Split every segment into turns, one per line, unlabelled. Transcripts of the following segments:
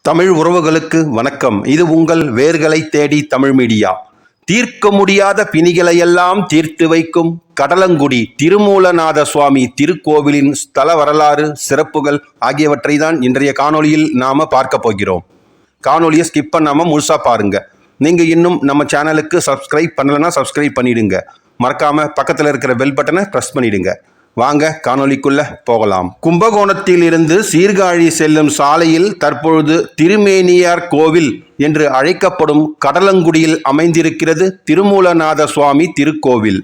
தமிழ் உறவுகளுக்கு வணக்கம். இது உங்கள் வேர்களை தேடி தமிழ் மீடியா. தீர்க்க முடியாத பிணிகளையெல்லாம் தீர்த்து வைக்கும் கடலங்குடி திருமூலநாத சுவாமி திருக்கோவிலின் ஸ்தல வரலாறு, சிறப்புகள் ஆகியவற்றை தான் இன்றைய காணொளியில் நாம பார்க்க போகிறோம். காணொளியை ஸ்கிப் பண்ணாம முழுசா பாருங்க. நீங்க இன்னும் நம்ம சேனலுக்கு சப்ஸ்கிரைப் பண்ணலன்னா சப்ஸ்கிரைப் பண்ணிடுங்க. மறக்காம பக்கத்தில் இருக்கிற பெல் பட்டனை பிரஸ் பண்ணிடுங்க. வாங்க காணொளிக்குள்ள போகலாம். கும்பகோணத்தில் இருந்து சீர்காழி செல்லும் சாலையில் தற்பொழுது திருமேனியார் கோவில் என்று அழைக்கப்படும் கடலங்குடியில் அமைந்திருக்கிறது திருமூலநாத சுவாமி திருக்கோவில்.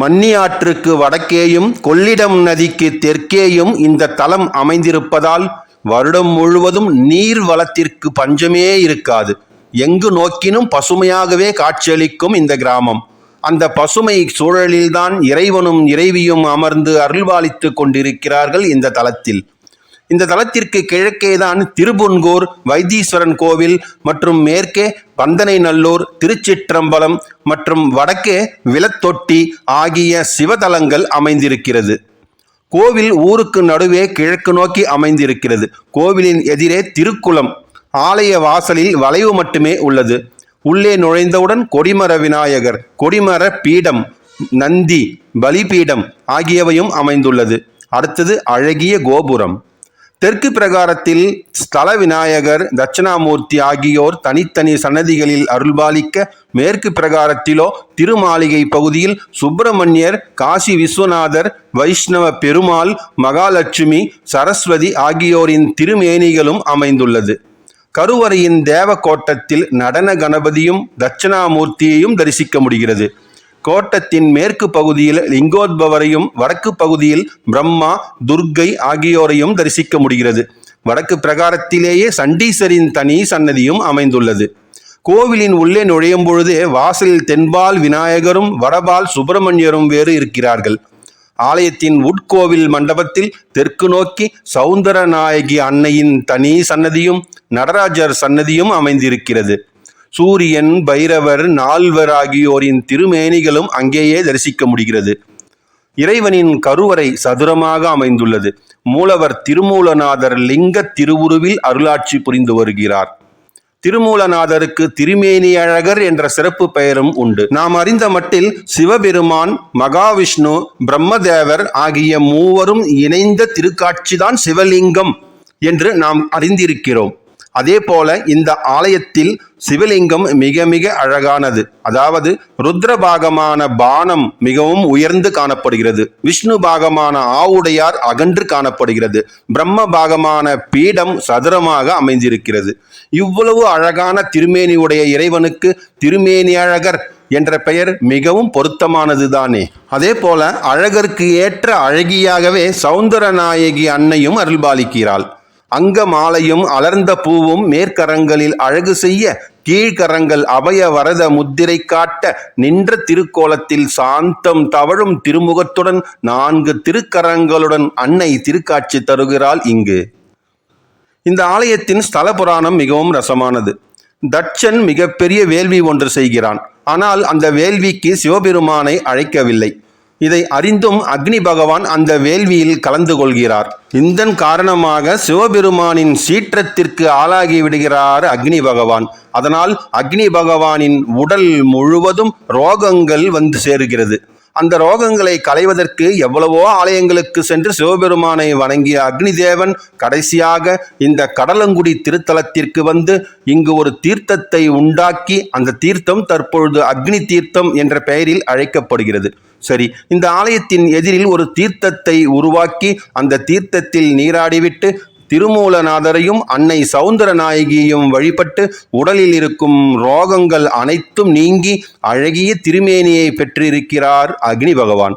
மன்னி ஆற்றுக்கு வடக்கேயும் கொள்ளிடம் நதிக்கு தெற்கேயும் இந்த தலம் அமைந்திருப்பதால் வருடம் முழுவதும் நீர் வளத்திற்கு பஞ்சமே இருக்காது. எங்கு நோக்கினும் பசுமையாகவே காட்சியளிக்கும் இந்த கிராமம். அந்த பசுமை சூழலில்தான் இறைவனும் இறைவியும் அமர்ந்து அருள்பாலித்து கொண்டிருக்கிறார்கள் இந்த தலத்தில். இந்த தலத்திற்கு கிழக்கேதான் திருபுன்கூர் வைத்தீஸ்வரன் கோவில் மற்றும் மேற்கே பந்தனை நல்லூர், திருச்சிற்றம்பலம் மற்றும் வடக்கே விளத்தொட்டி ஆகிய சிவதலங்கள் அமைந்திருக்கிறது. கோவில் ஊருக்கு நடுவே கிழக்கு நோக்கி அமைந்திருக்கிறது. கோவிலின் எதிரே திருக்குளம். ஆலய வாசலில் வளைவு மட்டுமே உள்ளது. உள்ளே நுழைந்தவுடன் கொடிமர விநாயகர், கொடிமர பீடம், நந்தி, பலிபீடம் ஆகியவையும் அமைந்துள்ளது. அடுத்தது அழகிய கோபுரம். தெற்கு பிரகாரத்தில் ஸ்தல விநாயகர், தட்சிணாமூர்த்தி ஆகியோர் தனித்தனி சன்னதிகளில் அருள்பாலிக்க, மேற்கு பிரகாரத்திலோ திருமாளிகை பகுதியில் சுப்பிரமணியர், காசி விஸ்வநாதர், வைஷ்ணவ பெருமாள், மகாலட்சுமி, சரஸ்வதி ஆகியோரின் திருமேனிகளும் அமைந்துள்ளது. கருவறையின் தேவ கோட்டத்தில் நடன கணபதியும் தட்சிணாமூர்த்தியையும் தரிசிக்க முடிகிறது. கோட்டத்தின் மேற்கு பகுதியில் லிங்கோத்பவரையும், வடக்கு பகுதியில் பிரம்மா, துர்க்கை ஆகியோரையும் தரிசிக்க முடிகிறது. வடக்கு பிரகாரத்திலேயே சண்டீசரின் தனி சன்னதியும் அமைந்துள்ளது. கோவிலின் உள்ளே நுழையும் பொழுதே வாசலில் தென்பால் விநாயகரும் வடபால் சுப்பிரமணியரும் வேறு இருக்கிறார்கள். ஆலயத்தின் உட்கோவில் மண்டபத்தில் தெற்கு நோக்கி சௌந்தரநாயகி அன்னையின் தனி சன்னதியும் நடராஜர் சன்னதியும் அமைந்திருக்கிறது. சூரியன், பைரவர், நால்வர் ஆகியோரின் திருமேனிகளும் அங்கேயே தரிசிக்க முடிகிறது. இறைவனின் கருவறை சதுரமாக அமைந்துள்ளது. மூலவர் திருமூலநாதர் லிங்க திருவுருவில் அருளாட்சி புரிந்து வருகிறார். திருமூலநாதருக்கு திருமேனியழகர் என்ற சிறப்பு பெயரும் உண்டு. நாம் அறிந்த மட்டில் சிவபெருமான், மகாவிஷ்ணு, பிரம்மதேவர் ஆகிய மூவரும் இணைந்த திருக்காட்சிதான் சிவலிங்கம் என்று நாம் அறிந்திருக்கிறோம். அதே போல இந்த ஆலயத்தில் சிவலிங்கம் மிக மிக அழகானது. அதாவது ருத்ர பாகமான பானம் மிகவும் உயர்ந்து காணப்படுகிறது. விஷ்ணு பாகமான ஆவுடையார் அகன்று காணப்படுகிறது. பிரம்ம பாகமான பீடம் சதுரமாக அமைந்திருக்கிறது. இவ்வளவு அழகான திருமேனியுடைய இறைவனுக்கு திருமேனி அழகர் என்ற பெயர் மிகவும் பொருத்தமானதுதானே. அதே போல அழகருக்கு ஏற்ற அழகியாகவே சௌந்தரநாயகி அன்னையும் அருள்பாலிக்கிறாள். அங்க மாலையும் அலர்ந்த பூவும் மேற்கரங்களில் அழகு செய்ய, கீழ்கரங்கள் அபய வரத முத்திரை காட்ட, நின்ற திருக்கோலத்தில் சாந்தம் தவழும் திருமுகத்துடன் 4 திருக்கரங்களுடன் அன்னை திருக்காட்சி தருகிறாள் இங்கு. இந்த ஆலயத்தின் ஸ்தல புராணம் மிகவும் ரசமானது. தட்சன் மிகப்பெரிய வேள்வி ஒன்று செய்கிறான். ஆனால் அந்த வேள்விக்கு சிவபெருமானை அழைக்கவில்லை. இதை அறிந்தும் அக்னி பகவான் அந்த வேள்வியில் கலந்து கொள்கிறார். இதன் காரணமாக சிவபெருமானின் சீற்றத்திற்கு ஆளாகி விடுகிறார் அக்னி பகவான். அதனால் அக்னி பகவானின் உடல் முழுவதும் ரோகங்கள் வந்து சேருகிறது. அந்த ரோகங்களை களைவதற்கு எவ்வளவோ ஆலயங்களுக்கு சென்று சிவபெருமானை வணங்கிய அக்னி தேவன் கடைசியாக இந்த கடலங்குடி திருத்தலத்திற்கு வந்து இங்கு ஒரு தீர்த்தத்தை உண்டாக்கி, அந்த தீர்த்தம் தற்பொழுது அக்னி தீர்த்தம் என்ற பெயரில் அழைக்கப்படுகிறது. சரி, இந்த ஆலயத்தின் எதிரில் ஒரு தீர்த்தத்தை உருவாக்கி அந்த தீர்த்தத்தில் நீராடிவிட்டு திருமூலநாதரையும் அன்னை சௌந்தரநாயகியையும் வழிபட்டு உடலில் இருக்கும் ரோகங்கள் அனைத்தும் நீங்கி அழகிய திருமேனியை பெற்றிருக்கிறார் அக்னி பகவான்.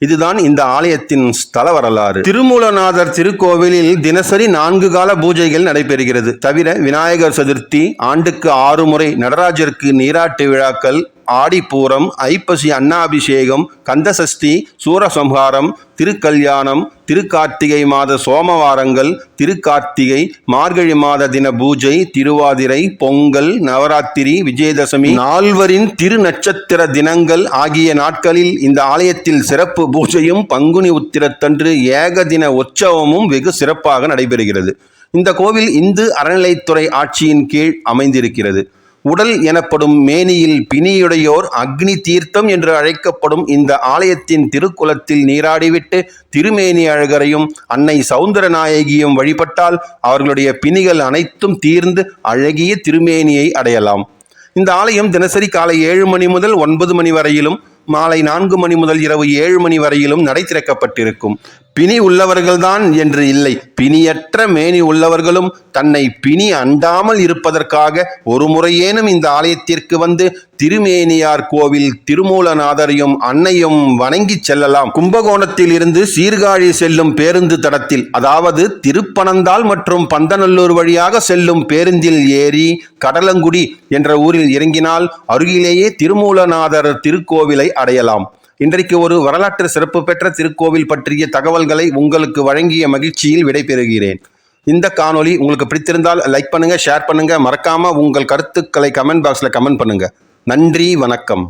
இதுதான் இந்த ஆலயத்தின் ஸ்தல வரலாறு. திருமூலநாதர் திருக்கோவிலில் தினசரி 4 கால பூஜைகள் நடைபெறுகிறது. தவிர விநாயகர் சதுர்த்தி, ஆண்டுக்கு 6 முறை நடராஜருக்கு நீராட்டு விழாக்கள், ஆடிப்பூரம், ஐப்பசி அன்னாபிஷேகம், கந்தசஷ்டி, சூரசம்ஹாரம், திருக்கல்யாணம், திருக்கார்த்திகை மாத சோமவாரங்கள், திருக்கார்த்திகை, மார்கழி மாத தின பூஜை, திருவாதிரை, பொங்கல், நவராத்திரி, விஜயதசமி, 4வரின் திரு நட்சத்திர தினங்கள் ஆகிய நாட்களில் இந்த ஆலயத்தில் சிறப்பு பூஜையும் பங்குனி உத்திரத்தன்று ஏகதின உற்சவமும் வெகு சிறப்பாக நடைபெறுகிறது. இந்த கோவில் இந்து அறநிலைத்துறை ஆட்சியின் கீழ் அமைந்திருக்கிறது. உடல் எனப்படும் மேனியில் பிணியுடையோர் அக்னி தீர்த்தம் என்று அழைக்கப்படும் இந்த ஆலயத்தின் திருக்குளத்தில் நீராடிவிட்டு திருமேனி அழகரையும் அன்னை சௌந்தரநாயகியும் வழிபட்டால் அவர்களுடைய பிணிகள் அனைத்தும் தீர்ந்து அழகிய திருமேனியை அடையலாம். இந்த ஆலயம் தினசரி காலை 7 மணி முதல் 9 மணி வரையிலும், மாலை 4 மணி முதல் இரவு 7 மணி வரையிலும் நடை திறக்கப்பட்டிருக்கும். பிணி உள்ளவர்கள்தான் என்று இல்லை, பிணியற்ற மேனி உள்ளவர்களும் தன்னை பிணி அண்டாமல் இருப்பதற்காக ஒரு முறையேனும் இந்த ஆலயத்திற்கு வந்து திருமேனியார் கோவில் திருமூலநாதரையும் அன்னையும் வணங்கி செல்லலாம். கும்பகோணத்தில் இருந்து சீர்காழி செல்லும் பேருந்து தடத்தில், அதாவது திருப்பனந்தாள் மற்றும் பந்தநல்லூர் வழியாக செல்லும் பேருந்தில் ஏறி கடலங்குடி என்ற ஊரில் இறங்கினால் அருகிலேயே திருமூலநாதர் திருக்கோவிலை அடையலாம். இன்றைக்கு ஒரு வரலாற்று சிறப்பு பெற்ற திருக்கோவில் பற்றிய தகவல்களை உங்களுக்கு வழங்கிய மகிழ்ச்சியில் விடைபெறுகிறேன். இந்த காணொளி உங்களுக்கு பிடித்திருந்தால் லைக் பண்ணுங்க, ஷேர் பண்ணுங்க, மறக்காம உங்கள் கருத்துக்களை கமெண்ட் பாக்ஸ்ல கமெண்ட் பண்ணுங்க. நன்றி, வணக்கம்.